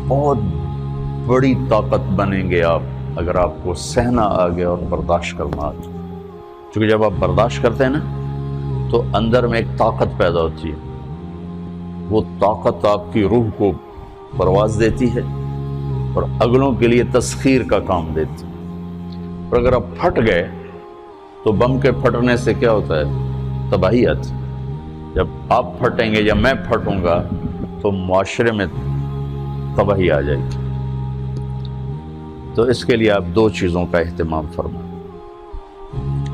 بہت بڑی طاقت بنیں گے آپ اگر آپ کو سہنا آ گیا اور برداشت کرنا آ گیا. چونکہ جب آپ برداشت کرتے ہیں نا تو اندر میں ایک طاقت پیدا ہوتی ہے. وہ طاقت آپ کی روح کو پرواز دیتی ہے اور اگلوں کے لیے تسخیر کا کام دیتی ہے. اور اگر آپ پھٹ گئے تو بم کے پھٹنے سے کیا ہوتا ہے؟ تباہی آتی. جب آپ پھٹیں گے یا میں پھٹوں گا تو معاشرے میں تباہی آ جائے گی. تو اس کے لیے آپ دو چیزوں کا اہتمام فرمائیں.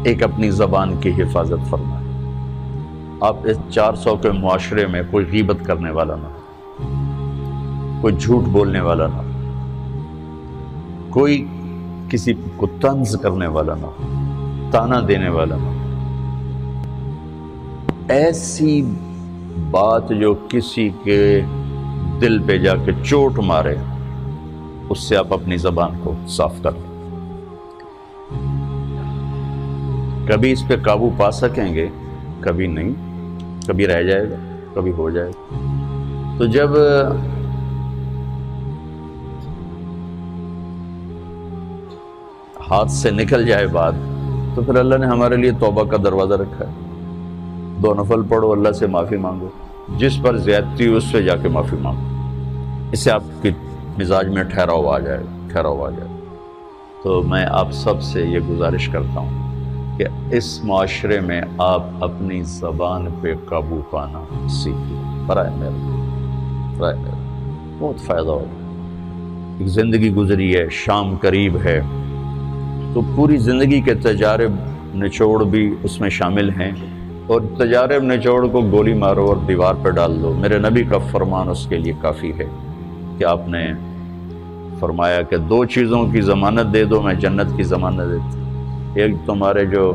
ایک اپنی زبان کی حفاظت فرمائیں. آپ اس 400 کے معاشرے میں کوئی غیبت کرنے والا نہ ہو، کوئی جھوٹ بولنے والا نہ ہو، کوئی کسی کو طنز کرنے والا نہ ہو، تانا دینے والا نہ ہو. ایسی بات جو کسی کے دل پہ جا کے چوٹ مارے اس سے آپ اپنی زبان کو صاف کر لیں. کبھی اس پہ قابو پا سکیں گے، کبھی نہیں، کبھی رہ جائے گا، کبھی ہو جائے گا. تو جب ہاتھ سے نکل جائے بات تو پھر اللہ نے ہمارے لیے توبہ کا دروازہ رکھا ہے. 2 نفل پڑھو، اللہ سے معافی مانگو، جس پر زیادتی ہو اس سے جا کے معافی مانگو. اس سے آپ کی مزاج میں ٹھہراؤ آ جائے گا. تو میں آپ سب سے یہ گزارش کرتا ہوں کہ اس معاشرے میں آپ اپنی زبان پہ قابو پانا سیکھیں. برائے میرے بہت فائدہ ہوگا. ایک زندگی گزری ہے، شام قریب ہے، تو پوری زندگی کے تجارب نچوڑ بھی اس میں شامل ہیں. اور تجارب نچوڑ کو گولی مارو اور دیوار پہ ڈال دو. میرے نبی کا فرمان اس کے لیے کافی ہے کہ آپ نے فرمایا کہ 2 چیزوں کی ضمانت دے دو، میں جنت کی ضمانت دیتا. ایک تمہارے جو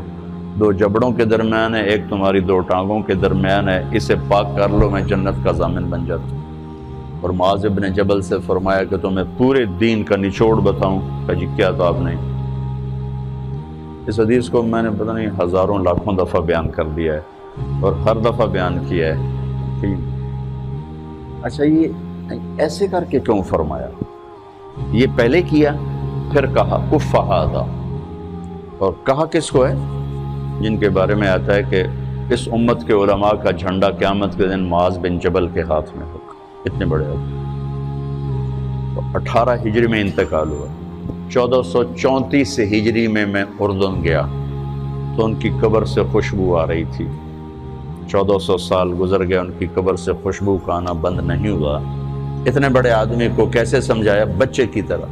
2 جبڑوں کے درمیان ہے، ایک تمہاری 2 ٹانگوں کے درمیان ہے، اسے پاک کر لو، میں جنت کا ضامن بن جاتا ہوں. اور معاذ بن جبل سے فرمایا کہ تمہیں پورے دین کا نچوڑ بتاؤں. کہ جی کیا؟ تو آپ نے اس حدیث کو میں نے پتہ نہیں ہزاروں لاکھوں دفعہ بیان کر دیا ہے اور ہر دفعہ بیان کیا ہے کہ اچھا یہ ایسے کر کے کیوں فرمایا؟ یہ پہلے کیا پھر کہا کف ھذا. اور کہا کس کو ہے؟ جن کے بارے میں آتا ہے کہ اس امت کے علماء کا جھنڈا قیامت کے دن معاذ بن جبل کے ہاتھ میں ہوگا. اتنے بڑے آدمی. 18 ہجری میں انتقال ہوا. 1434 ہجری میں اردن گیا تو ان کی قبر سے خوشبو آ رہی تھی. 1400 سال گزر گیا، ان کی قبر سے خوشبو کا آنا بند نہیں ہوا. اتنے بڑے آدمی کو کیسے سمجھایا؟ بچے کی طرح.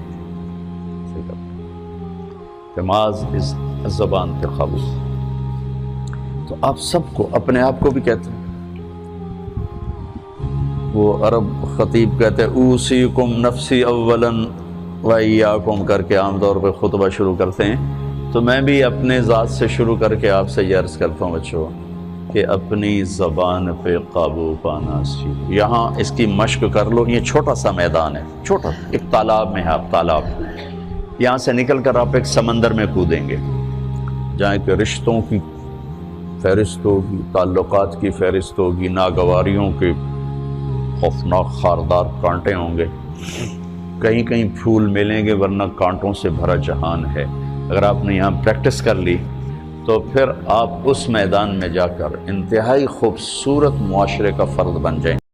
معاذ اس زبان پہ قابو. تو آپ سب کو، اپنے آپ کو بھی کہتے ہیں، وہ عرب خطیب کہتے ہیں اوصیکم نفسی اولا وایاکم کر کے عام طور پہ خطبہ شروع کرتے ہیں. تو میں بھی اپنے ذات سے شروع کر کے آپ سے یہ عرض کرتا ہوں بچوں کہ اپنی زبان پہ قابو پانا سیکھو. یہاں اس کی مشق کر لو. یہ چھوٹا سا میدان ہے، چھوٹا ایک تالاب میں ہے. آپ تالاب، یہاں سے نکل کر آپ ایک سمندر میں کودیں گے جہاں کہ رشتوں کی فہرست ہوگی، تعلقات کی فہرست ہوگی، ناگواریوں کے خوفناک خاردار کانٹے ہوں گے. کہیں کہیں پھول ملیں گے ورنہ کانٹوں سے بھرا جہان ہے. اگر آپ نے یہاں پریکٹس کر لی تو پھر آپ اس میدان میں جا کر انتہائی خوبصورت معاشرے کا فرد بن جائیں گے.